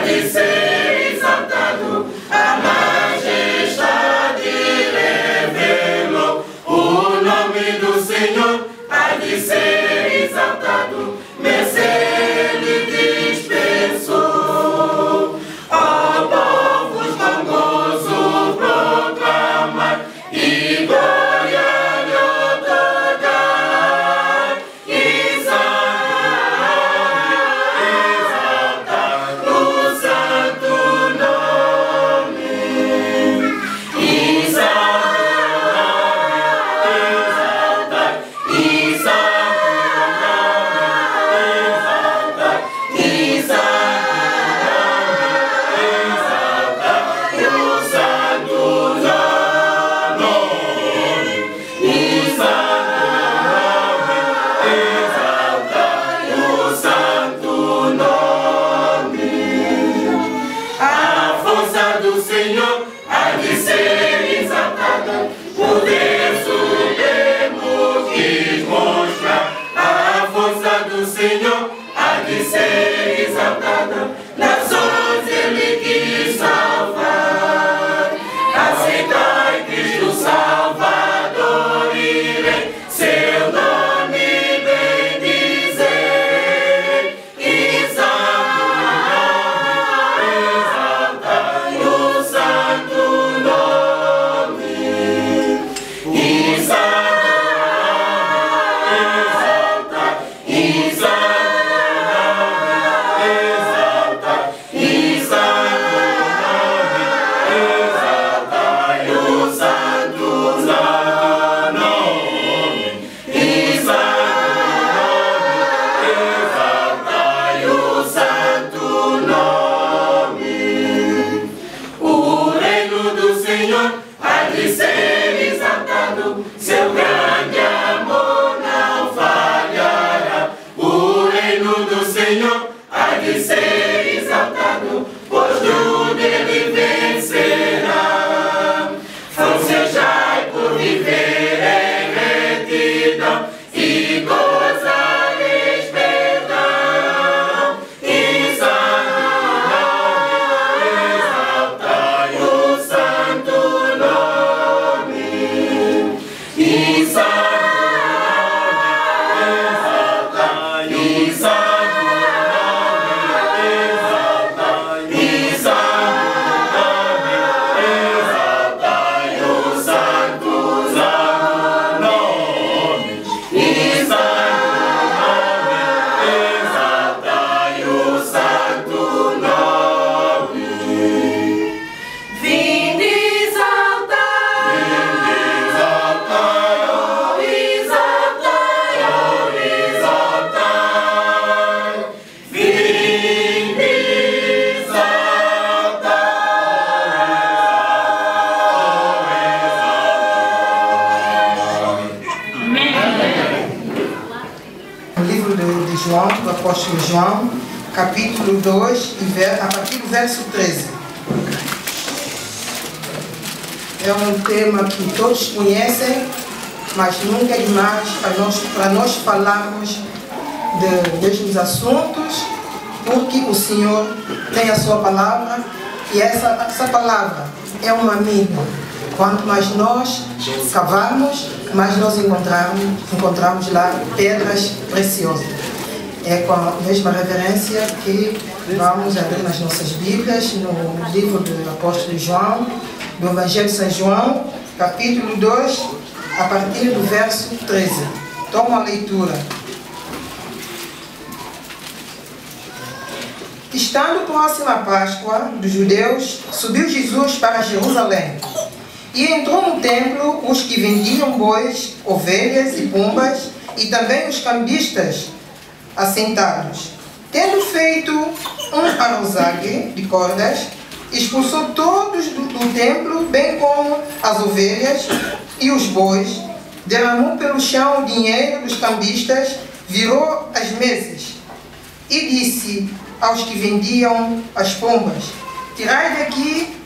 de ser exaltado, a majestade revelou. O nome do Senhor há de ser exaltado, mercê lhe dispensou. Ó povos, com gozo proclamar e glória lhe otorgar. Exaltar o santo nome. Exaltar João, do apóstolo João, capítulo 2, a partir do verso 13. É um tema que todos conhecem, mas nunca é demais para nós falarmos de mesmos assuntos, porque o Senhor tem a sua palavra e essa palavra é um amigo. Quanto mais nós cavarmos, mais nós encontramos lá pedras preciosas. É com a mesma reverência que vamos abrir nas nossas Bíblias, no livro do apóstolo João, do Evangelho de São João, capítulo 2, a partir do verso 13. Toma a leitura. Estando próxima a Páscoa dos judeus, subiu Jesus para Jerusalém. E entrou no templo os que vendiam bois, ovelhas e pombas, e também os cambistas assentados. Tendo feito um arrozague de cordas, expulsou todos do templo, bem como as ovelhas e os bois, derramou pelo chão o dinheiro dos cambistas, virou as mesas e disse aos que vendiam as pombas: tirai daqui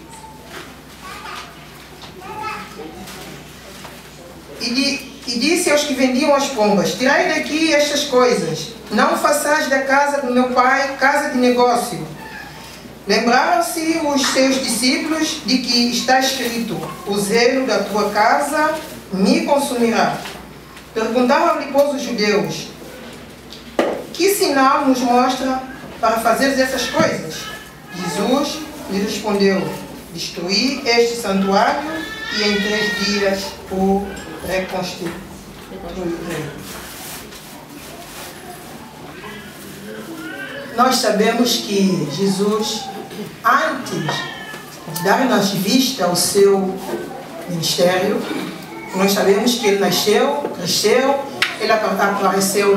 e disse aos que vendiam as pombas: tirai daqui estas coisas, não façais da casa do meu pai casa de negócio. Lembraram-se os seus discípulos de que está escrito: o zelo da tua casa me consumirá. Perguntaram-lhe, pois, os judeus: que sinal nos mostra para fazer essas coisas? Jesus lhe respondeu: destruir este santuário e em 3 dias o reconstruirei. Nós sabemos que Jesus, antes de dar-nos vista ao seu ministério, nós sabemos que ele nasceu, cresceu, ele apareceu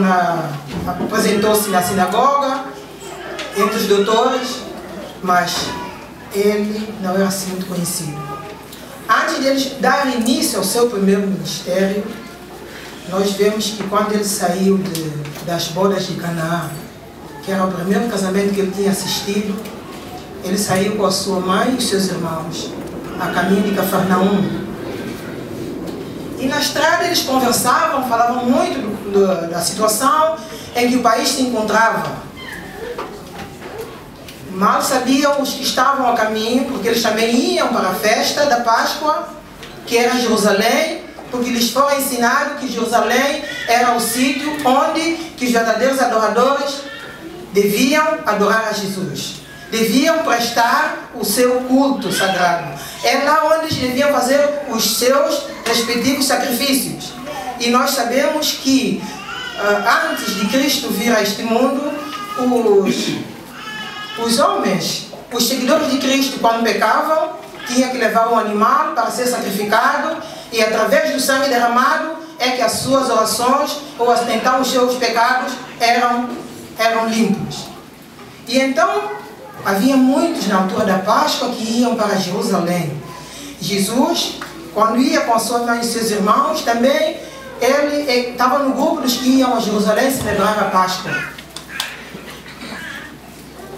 apresentou-se na sinagoga, entre os doutores, mas ele não era assim muito conhecido. Antes de ele dar início ao seu primeiro ministério, nós vemos que quando ele saiu das bodas de Canaã, que era o primeiro casamento que ele tinha assistido, ele saiu com a sua mãe e os seus irmãos, a caminho de Cafarnaum. E na estrada eles conversavam, falavam muito da situação em que o país se encontrava. Mal sabiam os que estavam a caminho, porque eles também iam para a festa da Páscoa, que era em Jerusalém, porque lhes foi ensinado que Jerusalém era o sítio onde que os verdadeiros adoradores deviam adorar a Jesus. Deviam prestar o seu culto sagrado. É lá onde eles deviam fazer os seus respectivos sacrifícios. E nós sabemos que antes de Cristo vir a este mundo, os homens, os seguidores de Cristo, quando pecavam, tinham que levar um animal para ser sacrificado, e através do sangue derramado é que as suas orações ou então os seus pecados eram limpos. E então havia muitos na altura da Páscoa que iam para Jerusalém. Jesus, quando ia com a sua mãe e seus irmãos, também ele estava no grupo dos que iam a Jerusalém celebrar a Páscoa.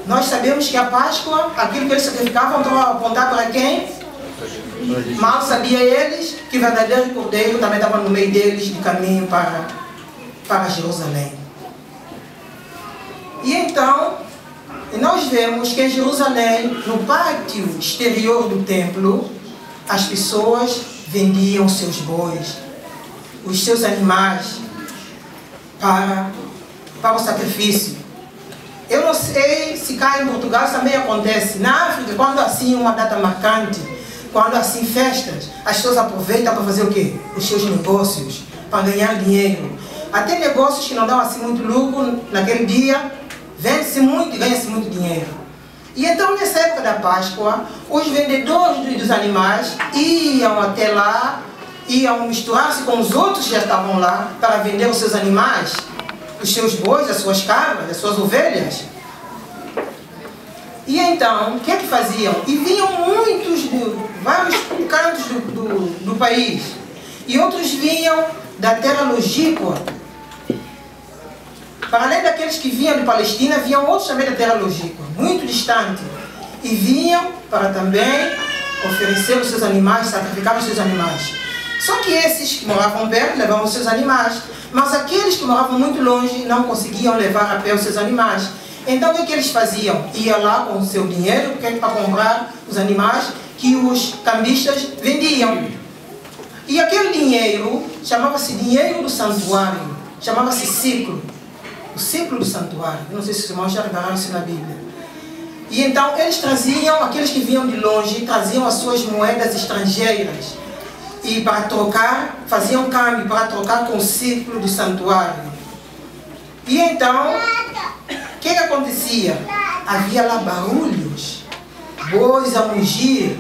Nós sabemos que a Páscoa, aquilo que eles sacrificavam, para apontar para quem? Mal sabia eles que o verdadeiro cordeiro também estava no meio deles, de caminho para Jerusalém. E então, nós vemos que em Jerusalém, no pátio exterior do templo, as pessoas vendiam os seus bois, os seus animais, para o sacrifício. Eu não sei se cá em Portugal também acontece. Na África, quando assim uma data marcante, quando assim festas, as pessoas aproveitam para fazer o quê? Os seus negócios, para ganhar dinheiro. Até negócios que não dão assim muito lucro naquele dia, vende-se muito e ganha-se muito dinheiro. E então, nessa época da Páscoa, os vendedores dos animais iam até lá, iam misturar-se com os outros que já estavam lá para vender os seus animais, os seus bois, as suas cabras, as suas ovelhas. E então, o que é que faziam? E vinham muitos de vários cantos do país. E outros vinham da terra longínqua. Para além daqueles que vinham de Palestina, vinham outros também da terra longínqua, muito distante. E vinham para também oferecer os seus animais, sacrificar os seus animais. Só que esses que moravam perto levavam os seus animais. Mas aqueles que moravam muito longe não conseguiam levar a pé os seus animais. Então o que eles faziam? Iam lá com o seu dinheiro para comprar os animais que os cambistas vendiam. E aquele dinheiro chamava-se dinheiro do santuário, chamava-se ciclo. O ciclo do santuário. Eu não sei se os irmãos já repararam isso na Bíblia. E então eles traziam, aqueles que vinham de longe, traziam as suas moedas estrangeiras. E para trocar, faziam câmbio para trocar com o ciclo do santuário. E então, o que acontecia? Havia lá barulhos, bois a mugir,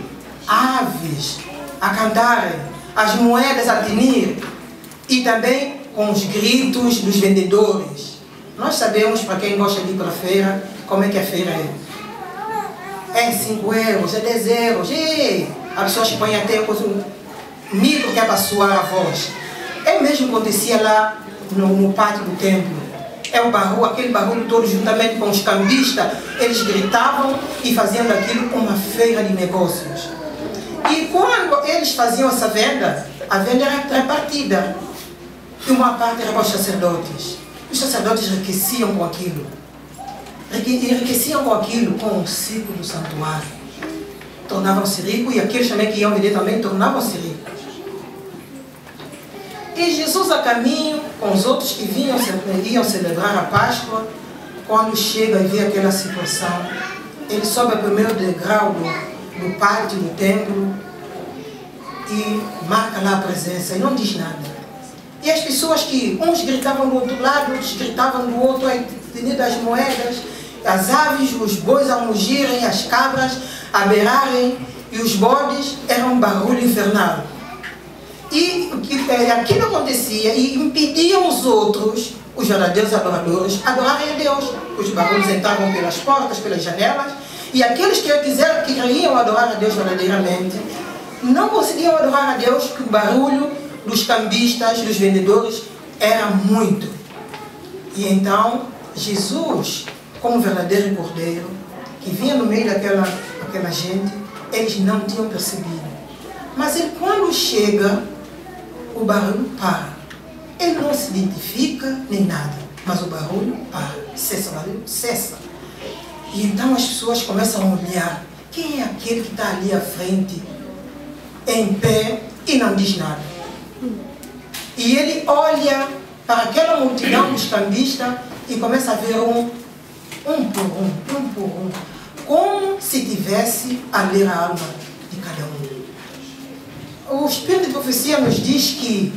aves a cantarem, as moedas a tinir, e também com os gritos dos vendedores. Nós sabemos, para quem gosta de ir para a feira, como é que a feira é. É 5 euros, é 10 euros, e as pessoas põem até micro que é para suar a voz. É mesmo que acontecia lá no pátio do templo. É o barulho, aquele barulho todo juntamente com os cambistas, eles gritavam e faziam daquilo uma feira de negócios. E quando eles faziam essa venda, a venda era repartida. E uma parte era para os sacerdotes. Os sacerdotes enriqueciam com aquilo. enriqueciam com aquilo, com o ciclo do santuário. Tornavam-se ricos e aqueles também que iam vender também tornavam-se ricos. E Jesus a caminho, com os outros que iam celebrar a Páscoa, quando chega e vê aquela situação, ele sobe ao primeiro degrau do pátio do templo e marca lá a presença e não diz nada. E as pessoas que uns gritavam do outro lado, outros gritavam do outro, a Avenida das Moedas, as aves, os bois a mugirem, as cabras a berrarem e os bodes, era um barulho infernal. E aquilo acontecia e impediam os outros, os verdadeiros adoradores, adorarem a Deus. Os barulhos entravam pelas portas, pelas janelas, e aqueles que queriam adorar a Deus verdadeiramente não conseguiam adorar a Deus, porque o barulho dos cambistas, dos vendedores, era muito. E então, Jesus, como verdadeiro cordeiro, que vinha no meio daquela gente, eles não tinham percebido. Mas ele, quando chega, o barulho para. Ele não se identifica nem nada, mas o barulho para. Cessa, o barulho cessa. E então as pessoas começam a olhar. Quem é aquele que está ali à frente, em pé, e não diz nada? E ele olha para aquela multidão dos cambistas e começa a ver um por um, como se tivesse a ler a alma de cada um. O Espírito de Profecia nos diz que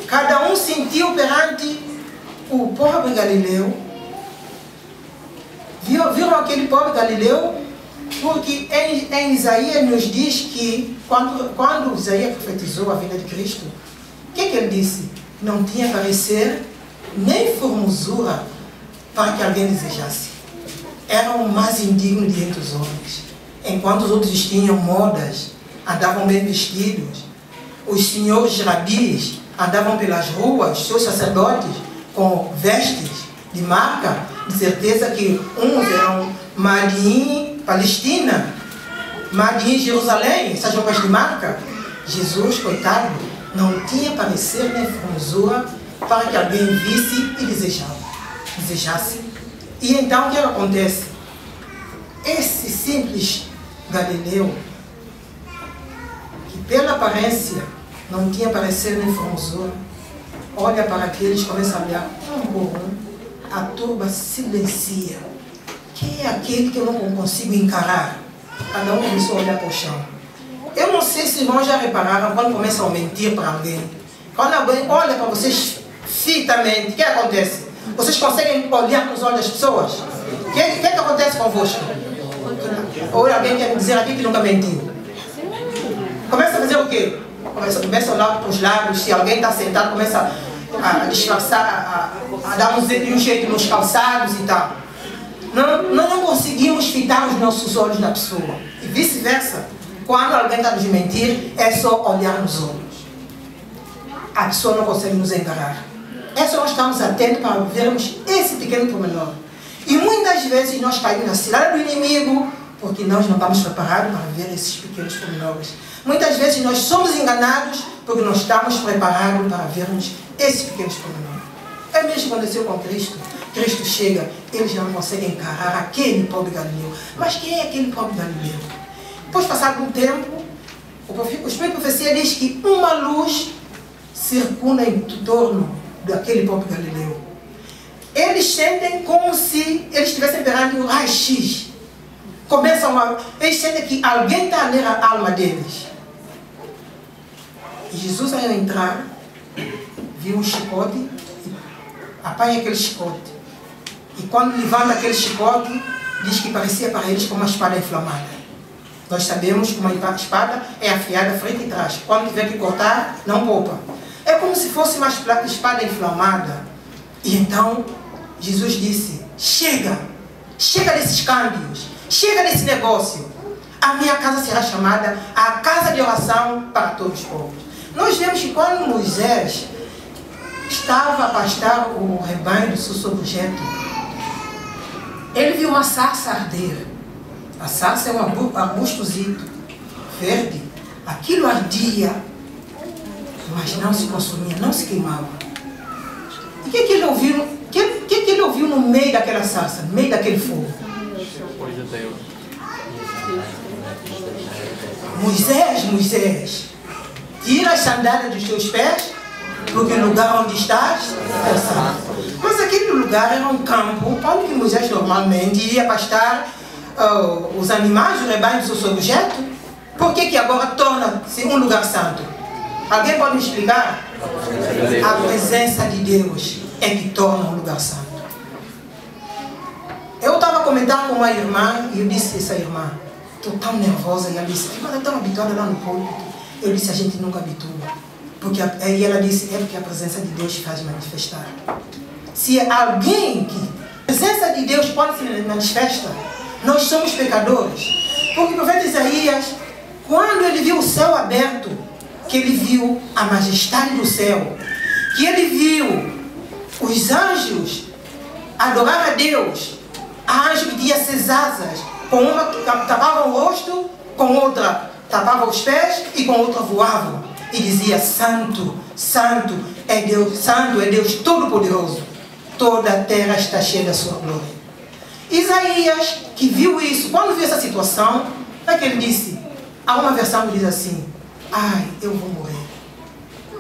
cada um sentiu perante o pobre Galileu. Viram aquele pobre Galileu? Porque em Isaías nos diz que quando Isaías profetizou a vinda de Cristo, o que ele disse? Não tinha parecer nem formosura para que alguém desejasse. Era o mais indigno de entre os homens. Enquanto os outros tinham modas, andavam bem vestidos, os senhores rabis andavam pelas ruas, seus sacerdotes, com vestes de marca, de certeza que uns eram Made Palestina, Made Jerusalém, essas roupas de marca. Jesus, coitado, não tinha parecer nem formosura para que alguém visse e desejasse. E então o que acontece? Esse simples Galileu, que pela aparência não tinha parecer nem formosura, olha para aqueles, começa a olhar um por um, a turba silencia. Quem é aquele que eu não consigo encarar? Cada um começou a olhar para o chão. Eu não sei se nós já repararam quando começam a mentir para alguém. Quando alguém olha para vocês fitamente, o que acontece? Vocês conseguem olhar nos olhos das pessoas? O que acontece convosco? Ou alguém quer me dizer aqui que nunca mentiu? Começa a fazer o quê? Começa a olhar para os lados, se alguém está sentado, começa a disfarçar, a dar um jeito nos calçados e tal. Nós não conseguimos fitar os nossos olhos na pessoa. E vice-versa. Quando alguém está nos mentir, é só olhar nos olhos. A pessoa não consegue nos enganar. É só nós estarmos atentos para vermos esse pequeno pormenor. E muitas vezes nós caímos na cilada do inimigo, porque nós não estamos preparados para ver esses pequenos pormenores. Muitas vezes nós somos enganados, porque não estamos preparados para vermos esses pequenos pormenores. É mesmo que aconteceu com Cristo. Cristo chega, eles não conseguem encarar aquele pobre Galileu. Mas quem é aquele pobre Galileu? Depois, passado um tempo, o Espírito de Profecia diz que uma luz circula em torno daquele pobre Galileu. Eles sentem como se eles estivessem perante um raio-x. Eles sentem que alguém está a ler a alma deles. E Jesus, ao entrar, viu um chicote e apanha aquele chicote. E quando levanta aquele chicote, diz que parecia para eles como uma espada inflamada. Nós sabemos que uma espada é afiada frente e trás. Quando tiver que cortar, não poupa. É como se fosse uma espada inflamada. E então, Jesus disse, chega desses câmbios, chega desse negócio. A minha casa será chamada a casa de oração para todos os povos. Nós vemos que quando Moisés estava a pastar o rebanho do seu sogro-jeto, ele viu uma sarça arder. A sarça é um arbustozito verde. Aquilo ardia, mas não se consumia, não se queimava. E o que ele ouviu que ele ouviu no meio daquela sarça, no meio daquele fogo? Moisés, Moisés, tira as sandálias dos teus pés, porque o lugar onde estás é santo. Mas aquele lugar era um campo onde Moisés normalmente ia pastar os animais, o rebanho do seu objeto. Por que agora torna-se um lugar santo? Alguém pode me explicar? A presença de Deus é que torna um lugar santo. Eu estava comentando com uma irmã e eu disse a essa irmã, estou tão nervosa, e ela disse, mas eu estou habituada lá no púlpito. Eu disse, a gente nunca habitua. Porque aí ela disse, é porque a presença de Deus faz manifestar. Se alguém que a presença de Deus pode se manifestar, nós somos pecadores. Porque o profeta Isaías, quando ele viu o céu aberto, que ele viu a majestade do céu, que ele viu os anjos adorar a Deus, a anjo que tinha 6 asas, com uma tapava o rosto, com outra tapava os pés e com outra voava. E dizia, santo, santo é Deus Todo-Poderoso. Toda a terra está cheia da sua glória. Isaías, que viu isso, quando viu essa situação, é que ele disse, há uma versão que diz assim, ai, eu vou morrer.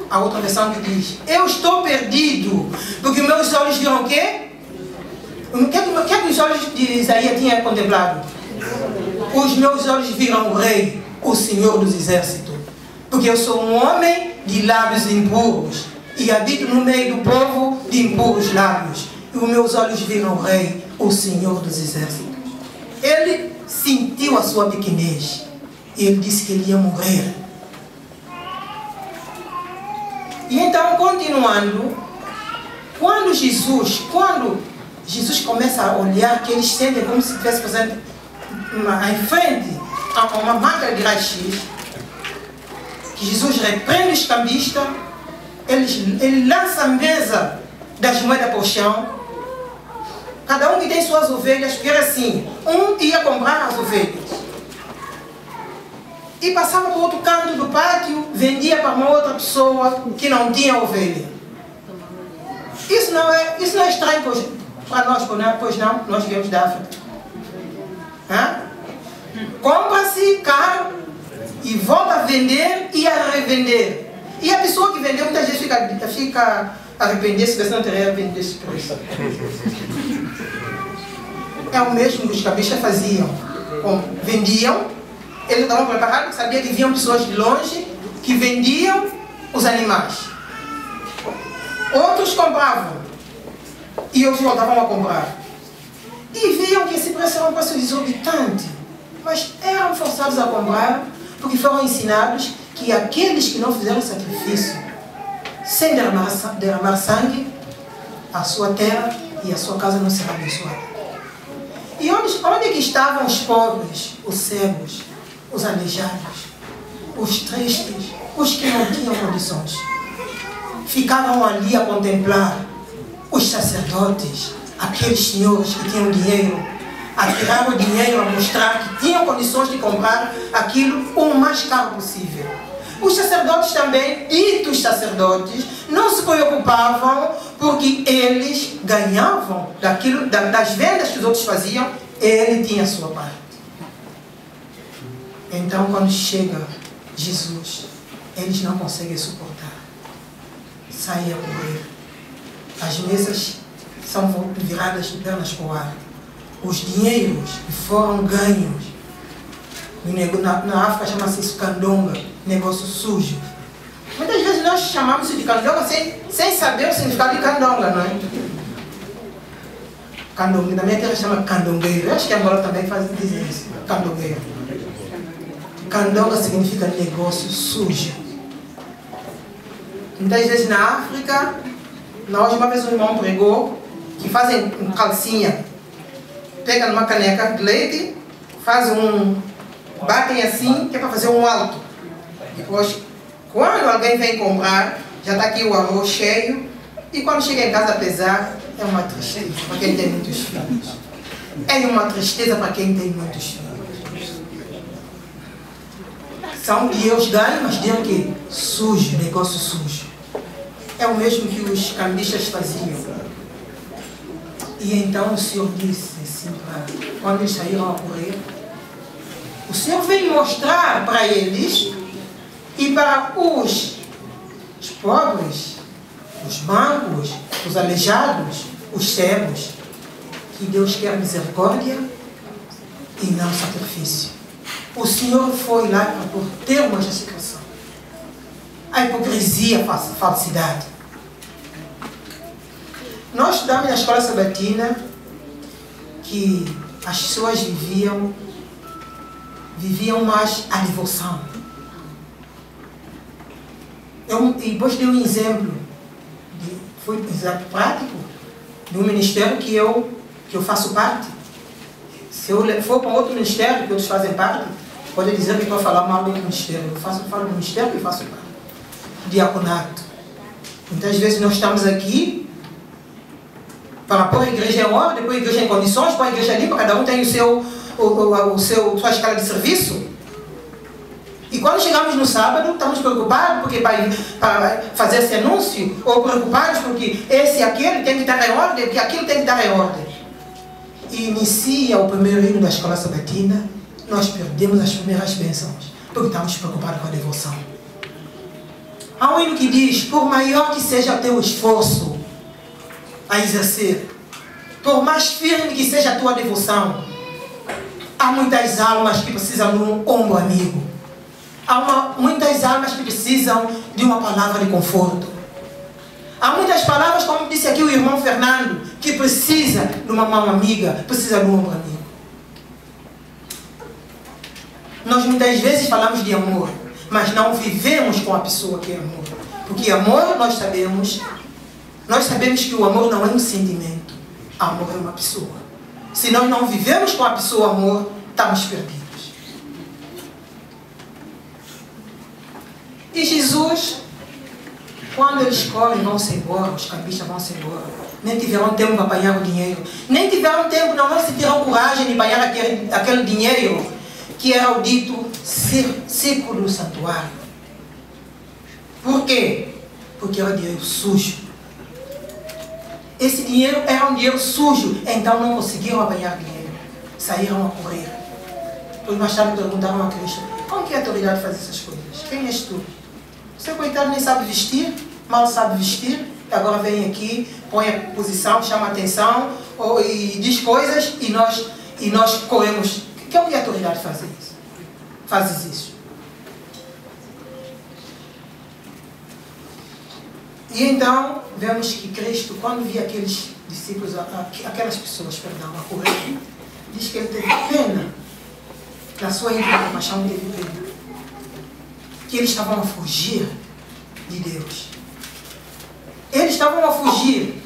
A outra versão que diz, eu estou perdido, porque meus olhos viram o quê? O que os olhos de Isaías tinham contemplado? Os meus olhos viram o Rei, o Senhor dos Exércitos. Porque eu sou um homem de lábios impuros e habito no meio do povo de impuros lábios. E os meus olhos viram o Rei, o Senhor dos Exércitos. Ele sentiu a sua pequenez e ele disse que ele ia morrer. E então, continuando, quando Jesus começa a olhar, que eles sentem como se estivesse fazendo em frente a uma máquina de raio-x, que Jesus repreende os cambistas, ele lança a mesa das moedas para o chão, cada um que tem suas ovelhas, porque era assim, um ia comprar as ovelhas, e passava para o outro canto do pátio, vendia para uma outra pessoa que não tinha ovelha. Isso não é estranho para nós, pois não, nós viemos da África. Compra-se caro e volta a vender e a revender. E a pessoa que vendeu muitas vezes fica a arrepender-se, porque não teria vendido esse preço. É o mesmo que os cambistas faziam. Vendiam, eles estavam preparados, porque sabiam que vinham pessoas de longe que vendiam os animais. Outros compravam e outros voltavam a comprar. E viam que esse preço era um preço exorbitante, mas eram forçados a comprar porque foram ensinados que aqueles que não fizeram sacrifício, sem derramar sangue, a sua terra e a sua casa não será abençoada. E onde que estavam os pobres, os cegos, os aleijados, os tristes, os que não tinham condições? Ficavam ali a contemplar os sacerdotes, aqueles senhores que tinham dinheiro, a tirar o dinheiro, a mostrar que tinham condições de comprar aquilo o mais caro possível. Os sacerdotes também, ditos sacerdotes, não se preocupavam porque eles ganhavam das vendas que os outros faziam, ele tinha a sua parte. Então, quando chega Jesus, eles não conseguem suportar. Saem a correr. As mesas são viradas de pernas para o ar. Os dinheiros que foram ganhos, na África chama-se isso candonga, negócio sujo. Muitas vezes nós chamamos isso de candonga sem saber o significado de candonga, não é? Candonga, na minha terra chama candongueiro. Eu acho que agora também dizem isso, candongueiro. Candonga significa negócio sujo. Muitas vezes na África, nós uma vez um irmão pregou que fazem calcinha, pega numa caneca de leite, batem assim, que é para fazer um alto. Depois, quando alguém vem comprar, já está aqui o arroz cheio, e quando chega em casa a pesar, é uma tristeza para quem tem muitos filhos. É uma tristeza para quem tem muitos filhos. São Deus ganha, mas Deus que sujo, negócio sujo. É o mesmo que os cambistas faziam. E então o Senhor disse assim, quando eles saíram a correr, o Senhor veio mostrar para eles e para os pobres, os mancos, os aleijados, os cegos, que Deus quer misericórdia e não sacrifício. O Senhor foi lá para pôr termo a essa situação. A hipocrisia, a falsidade. Nós estudamos na escola sabatina que as pessoas viviam mais a devoção. E depois dei um exemplo, foi um exemplo prático, de um ministério que eu faço parte. Se eu for para outro ministério que outros fazem parte, pode dizer que eu estou a falar mal do ministério. Eu falo do ministério que eu faço parte. Diaconato. Muitas vezes nós estamos aqui para pôr a igreja em ordem, pôr a igreja em condições, pôr a igreja limpa, cada um tem sua escala de serviço. E quando chegamos no sábado, estamos preocupados porque para fazer esse anúncio, ou preocupados porque esse e aquele tem que estar em ordem, porque aquilo tem que estar em ordem. E inicia o primeiro hino da escola sabatina, nós perdemos as primeiras bênçãos, porque estamos preocupados com a devoção. Há um hino que diz, por maior que seja o teu esforço a exercer, por mais firme que seja a tua devoção, há muitas almas que precisam de um ombro amigo. Há muitas almas que precisam de uma palavra de conforto. Há muitas palavras, como disse aqui o irmão Fernando, que precisa de uma mão amiga, precisa de um ombro amigo. Nós muitas vezes falamos de amor, mas não vivemos com a pessoa que é amor. Porque amor, nós sabemos que o amor não é um sentimento. Amor é uma pessoa. Se nós não vivemos com a pessoa amor, estamos perdidos. E Jesus, quando eles correm, vão-se embora, os cambistas vão-se embora, nem tiveram tempo para apanhar o dinheiro, nem tiveram tempo, não se tiveram coragem de apanhar aquele dinheiro, que era o dito círculo do santuário. Por quê? Porque era dinheiro sujo. Esse dinheiro era um dinheiro sujo, então não conseguiram apanhar dinheiro, saíram a correr. Depois mais tarde perguntaram a Cristo, como que a autoridade faz essas coisas? Quem és tu? Você, coitado, nem sabe vestir, mal sabe vestir, e agora vem aqui, põe a posição, chama a atenção, e diz coisas, e nós corremos. Que é o que a autoridade faz isso? Fazes isso. E então, vemos que Cristo, quando via aqueles discípulos, aquelas pessoas, a correr, diz que ele teve pena, na sua íntima compaixão, ele teve pena. Que eles estavam a fugir de Deus. Eles estavam a fugir.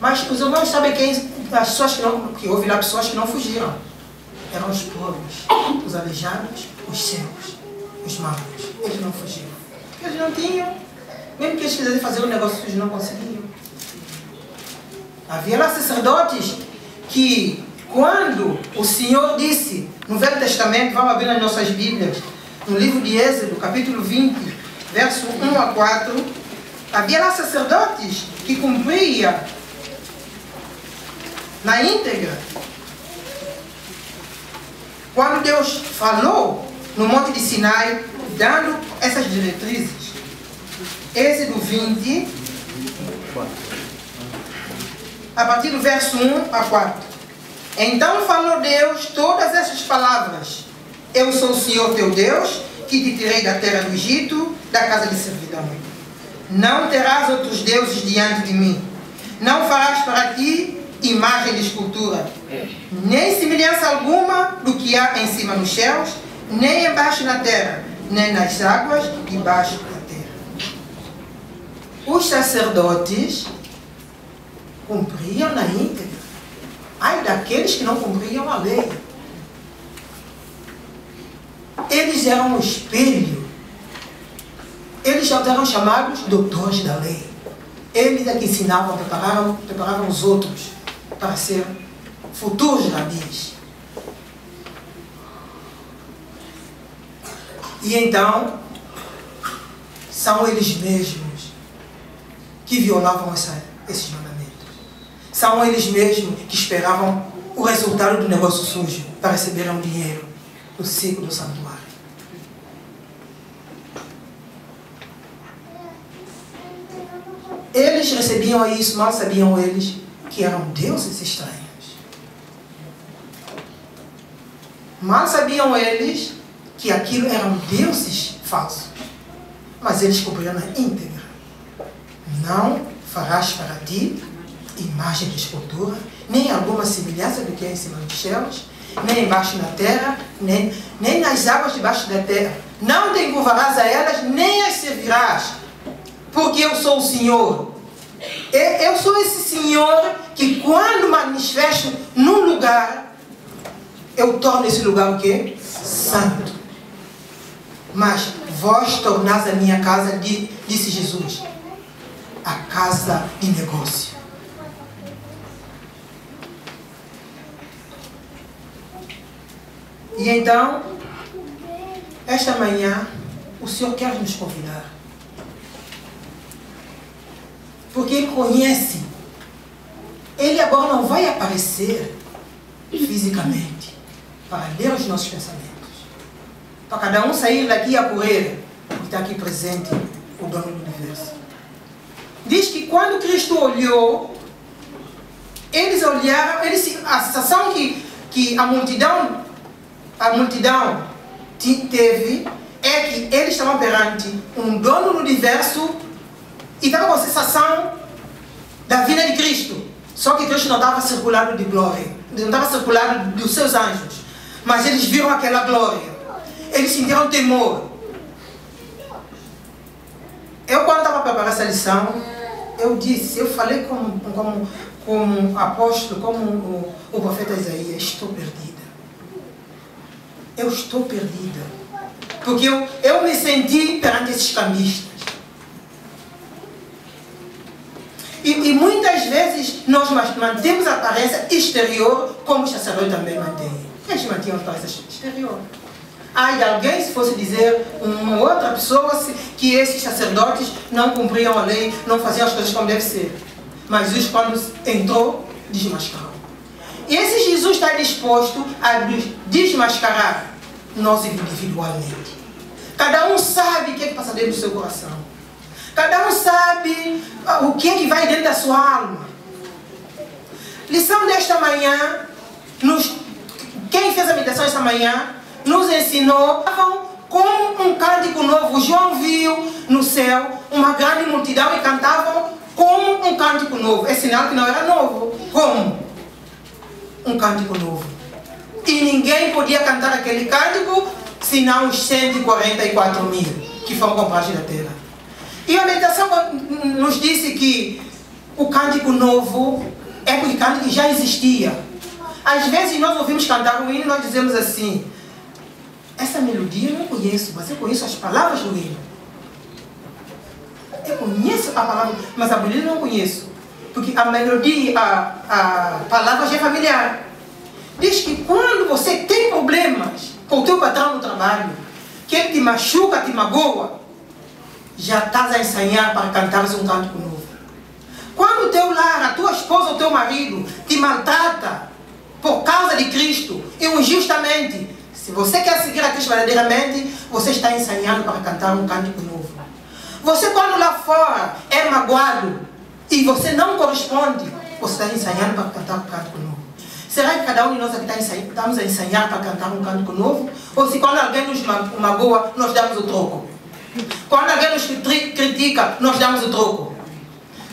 Mas os irmãos sabem quem? As pessoas que houve lá pessoas que não fugiram. Eram os pobres, os aleijados, os cegos, os maus. Eles não fugiram. Porque eles não tinham. Mesmo que eles quisessem fazer um negócio, eles não conseguiam. Havia lá sacerdotes que, quando o Senhor disse, no Velho Testamento, vamos abrir nas nossas Bíblias, no livro de Êxodo, capítulo 20, verso 1 a 4, havia lá sacerdotes que cumpriam na íntegra. Quando Deus falou no Monte de Sinai, dando essas diretrizes. Êxodo 20, a partir do verso 1 a 4. Então falou Deus todas essas palavras. Eu sou o Senhor teu Deus, que te tirei da terra do Egito, da casa de servidão. Não terás outros deuses diante de mim. Não farás para ti imagem de escultura, nem semelhança alguma do que há em cima nos céus, nem embaixo na terra, nem nas águas debaixo da terra. Os sacerdotes cumpriam na íntegra. Ai daqueles que não cumpriam a lei. Eles eram um espelho. Eles já eram chamados doutores da lei. Eles é que ensinavam, preparavam os outros para ser futuros rabis. E então, são eles mesmos que violavam esses mandamentos. São eles mesmos que esperavam o resultado do negócio sujo para receber um dinheiro no ciclo do santuário. Eles recebiam isso, mal sabiam eles que eram deuses estranhos. Mal sabiam eles que aquilo eram deuses falsos. Mas eles cumpriram na íntegra. Não farás para ti imagem de escultura, nem alguma semelhança do que é em cima dos céus, nem embaixo na terra, nem nas águas debaixo da terra. Não te encurvarás a elas, nem as servirás, porque eu sou o Senhor. Eu sou esse Senhor que quando manifesto num lugar, eu torno esse lugar o quê? Santo. Mas vós tornais a minha casa, disse Jesus, a casa de negócio. E então, esta manhã, o Senhor quer nos convidar. Porque Ele conhece. Ele agora não vai aparecer fisicamente para ler os nossos pensamentos. Para cada um sair daqui a correr, porque está aqui presente o dono do universo. Diz que quando Cristo olhou, eles olharam, a sensação que a multidão teve é que eles estavam perante um dono do universo e estavam com a sensação da vinda de Cristo. Só que Cristo não estava circulado de glória, não estava circulado dos seus anjos, mas eles viram aquela glória, eles sentiram temor. Eu, quando estava preparando essa lição, eu falei como apóstolo, como o profeta Isaías, estou perdida. Eu estou perdida. Porque eu me senti perante esses cambistas. E muitas vezes nós mantemos a aparência exterior como os sacerdotes também mantêm. Eles mantinham a aparência exterior. Ai de alguém se fosse dizer uma outra pessoa que esses sacerdotes não cumpriam a lei, não faziam as coisas como deve ser. Mas Jesus, quando entrou, desmascarou. E esse Jesus está disposto a desmascarar nós individualmente. Cada um sabe o que é que passa dentro do seu coração. Cada um sabe o que é que vai dentro da sua alma. Lição desta manhã, quem fez a meditação esta manhã, nos ensinou com um cântico novo. João viu no céu uma grande multidão e cantavam como um cântico novo. É sinal que não era novo. Como um cântico novo. E ninguém podia cantar aquele cântico senão os 144 mil que foram comprados da terra. E a meditação nos disse que o cântico novo é porque o cântico já existia. Às vezes nós ouvimos cantar um hino e nós dizemos assim: essa melodia eu não conheço, mas eu conheço as palavras do hino. Eu conheço a palavra, mas a melodia eu não conheço. Porque a melodia, a palavra já é familiar. Diz que quando você tem problemas com o teu patrão no trabalho, que ele te machuca, te magoa, já estás a ensaiar para cantares um cântico novo. Quando o teu lar, a tua esposa ou o teu marido te maltrata por causa de Cristo, e injustamente, se você quer seguir a Cristo verdadeiramente, você está ensaiando para cantar um cântico novo. Você, quando lá fora é magoado e você não corresponde, você está ensaiando para cantar um cântico novo. Será que cada um de nós aqui estamos a ensaiar para cantar um cântico novo? Ou se quando alguém nos magoa, nós damos o troco? Quando alguém nos critica, nós damos o troco?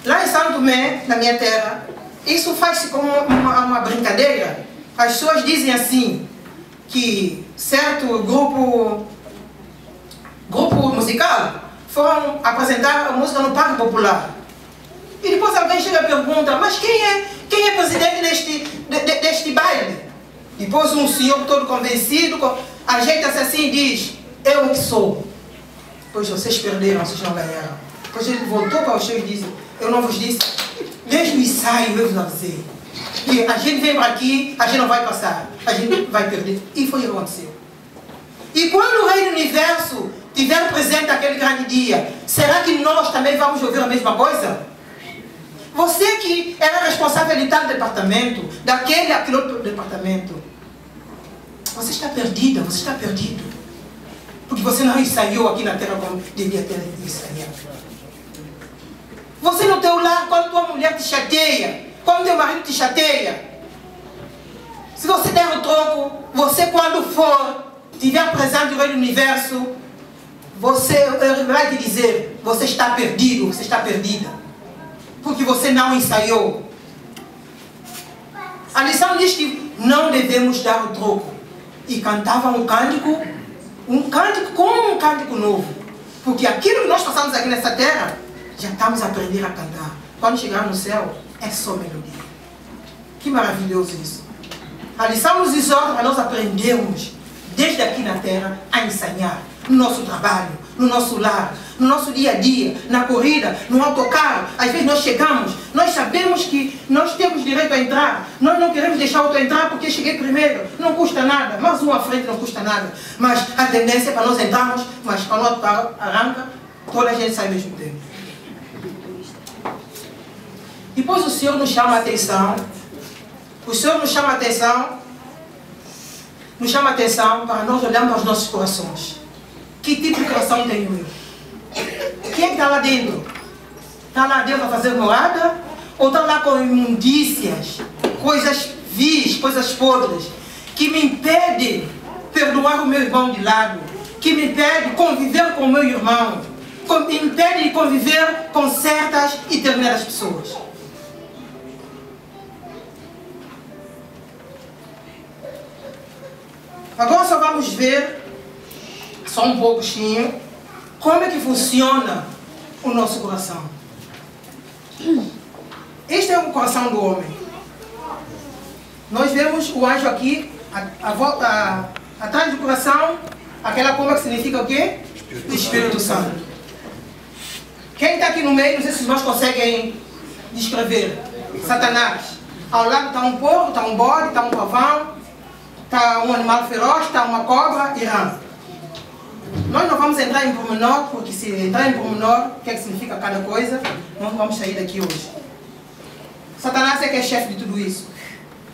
Lá em São Tomé, na minha terra, isso faz-se como uma brincadeira. As pessoas dizem assim, que certo grupo musical foram apresentar a música no Parque Popular. E depois alguém chega e pergunta: mas quem é presidente deste baile? Depois um senhor todo convencido ajeita-se assim e diz: eu é que sou. Pois vocês perderam, vocês não ganharam. Depois ele voltou para os seus e disse: eu não vos disse, mesmo ensaio eu vos avisei. E a gente vem para aqui, a gente não vai passar, a gente vai perder. E foi o que aconteceu. E quando o Rei do Universo tiver presente aquele grande dia, será que nós também vamos ouvir a mesma coisa? Você que era responsável de tal departamento, aquele outro departamento. Você está perdida, você está perdido. Porque você não ensaiou aqui na terra como devia ter ensaiado. Você no teu lar, quando tua mulher te chateia, quando teu marido te chateia, se você der o troco, você quando for, tiver presente o Rei do Universo, ele vai te dizer, você está perdido, você está perdida. Porque você não ensaiou. A lição diz que não devemos dar o troco. E cantavam um cântico como um cântico novo. Porque aquilo que nós passamos aqui nessa terra, já estamos a aprender a cantar. Quando chegar no céu, é só melodia. Que maravilhoso isso. A lição nos exorta para nós aprendermos, desde aqui na terra, a ensaiar. No nosso trabalho, no nosso lar, no nosso dia a dia, na corrida, no autocarro. Às vezes nós chegamos, nós sabemos que nós temos direito a entrar. Nós não queremos deixar outro entrar porque cheguei primeiro. Não custa nada, mais um à frente não custa nada. Mas a tendência é para nós entrarmos, mas quando o autocarro arranca, toda a gente sai ao mesmo tempo. Depois o Senhor nos chama a atenção. O Senhor nos chama a atenção para nós olharmos para os nossos corações. Que tipo de coração tenho eu? Quem é que está lá dentro? Está lá dentro a fazer morada? Ou está lá com imundícias, coisas vis, coisas podres, que me impedem de perdoar o meu irmão de lado, que me impedem de conviver com o meu irmão, que me impedem de conviver com certas e determinadas pessoas? Agora só vamos ver, só um pouquinho, como é que funciona o nosso coração. Este é o coração do homem. Nós vemos o anjo aqui, atrás do coração, aquela pomba que significa o quê? Espírito Santo. Quem está aqui no meio, não sei se os irmãos conseguem descrever. Satanás. Ao lado está um porco, está um bode, está um pavão, está um animal feroz, está uma cobra e rã. Nós não vamos entrar em pormenor, porque se entrar em pormenor, o que significa cada coisa, nós vamos sair daqui hoje. Satanás é que é chefe de tudo isso.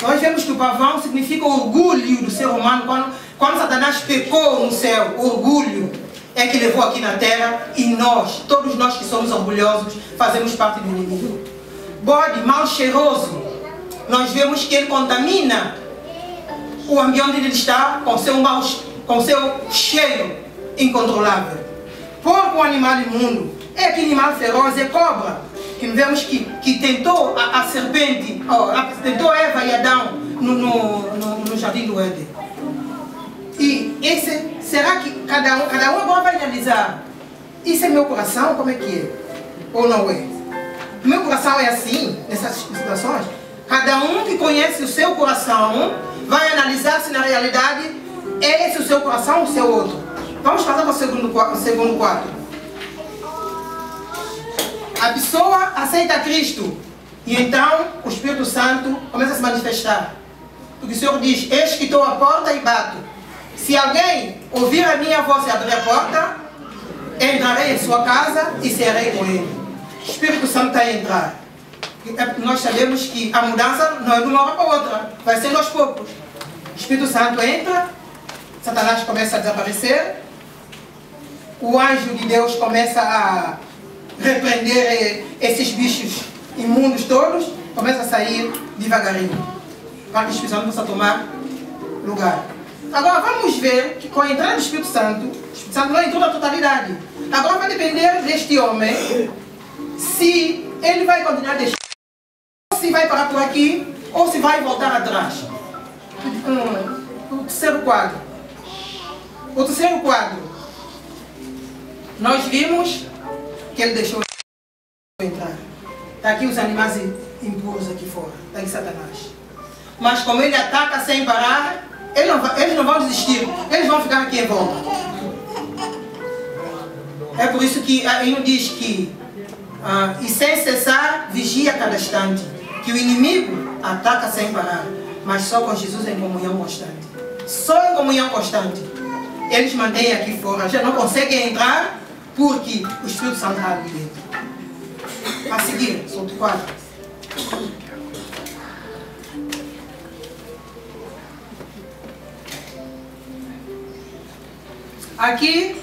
Nós vemos que o pavão significa o orgulho do ser humano. Quando Satanás pecou no céu, o orgulho é que levou aqui na terra, e nós, todos nós que somos orgulhosos, fazemos parte do inimigo. Bode, mal cheiroso, nós vemos que ele contamina o ambiente onde ele está com seu cheiro incontrolável. Porco, um animal imundo, é aquele animal feroz, é cobra, que vemos que tentou a serpente, tentou Eva e Adão no jardim do Éden. E será que cada um agora vai analisar, isso é meu coração, como é que é? Ou não é? O meu coração é assim, nessas situações. Cada um que conhece o seu coração vai analisar se na realidade é esse o seu coração ou o seu outro. Vamos passar para o segundo quadro. A pessoa aceita Cristo e então o Espírito Santo começa a se manifestar. Porque o Senhor diz, eis que estou à porta e bato. Se alguém ouvir a minha voz e abrir a porta, entrarei em sua casa e serei com ele. O Espírito Santo está a entrar. Nós sabemos que a mudança não é de uma hora para outra, vai ser aos poucos. O Espírito Santo entra, Satanás começa a desaparecer, o anjo de Deus começa a repreender esses bichos imundos todos, começa a sair devagarinho, para que o Espírito Santo possa tomar lugar. Agora vamos ver que com a entrada do Espírito Santo não entrou na totalidade. Agora vai depender deste homem, se ele vai continuar deixando, ou se vai parar por aqui, ou se vai voltar atrás. O terceiro quadro. O terceiro quadro. Nós vimos que ele deixou entrar. Está aqui os animais impuros aqui fora. Está aqui Satanás. Mas como ele ataca sem parar, eles não vão desistir. Eles vão ficar aqui em volta. É por isso que ele diz que e sem cessar, vigia a cada instante. Que o inimigo ataca sem parar. Mas só com Jesus em comunhão constante. Só em comunhão constante. Eles mantêm aqui fora. Já não conseguem entrar porque o Espírito Santo está ali dentro. A seguir, solto 4. Aqui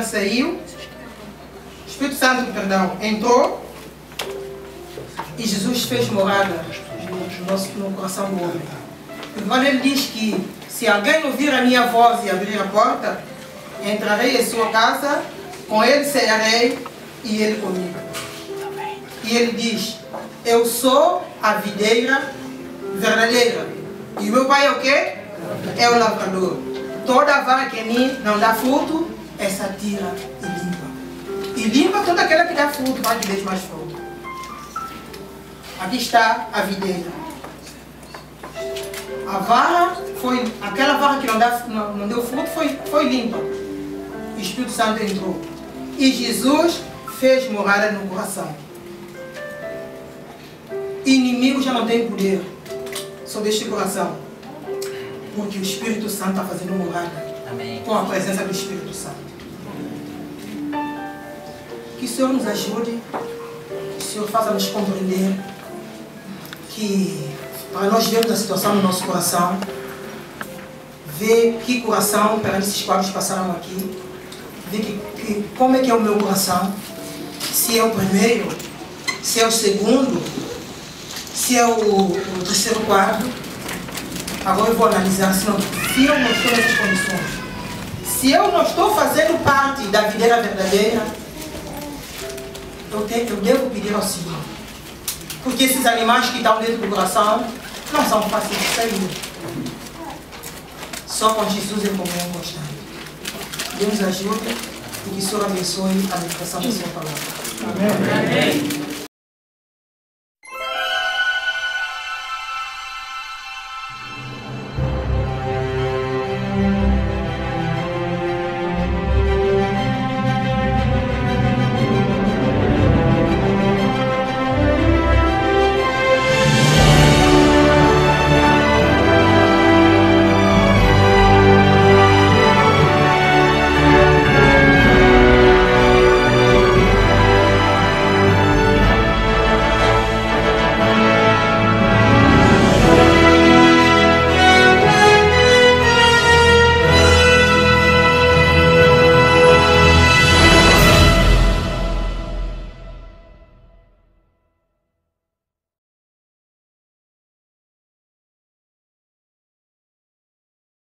saiu, o Espírito Santo, perdão, entrou e Jesus fez morada no coração do homem. E quando ele diz que se alguém ouvir a minha voz e abrir a porta, entrarei em sua casa, com ele cearei e ele comigo. E ele diz, eu sou a videira verdadeira. E o meu pai é o quê? É o lavrador. Toda vara que em mim não dá fruto, essa tira e limpa. E limpa toda aquela que dá fruto, para que dê mais fruto. Aqui está a videira. A vara foi, aquela vara que não deu fruto foi limpa. O Espírito Santo entrou. E Jesus fez morada no coração. Inimigo já não tem poder sobre este coração. Porque o Espírito Santo está fazendo morada. Amém. Com a presença do Espírito Santo. Que o Senhor nos ajude. Que o Senhor faça nos compreender. Que para nós vermos a situação no nosso coração. Ver que coração perante esses quadros passaram aqui. Ver como é que é o meu coração. Se é o primeiro. Se é o segundo. Se é o terceiro quadro. Agora eu vou analisar se eu não estou nessas condições. Se eu não estou fazendo parte da videira verdadeira, eu devo pedir ao Senhor. Porque esses animais que estão dentro do coração não são fáceis de sair. Só com Jesus é comum gostar. Deus nos ajude e que o Senhor abençoe a meditação da sua palavra. Amém.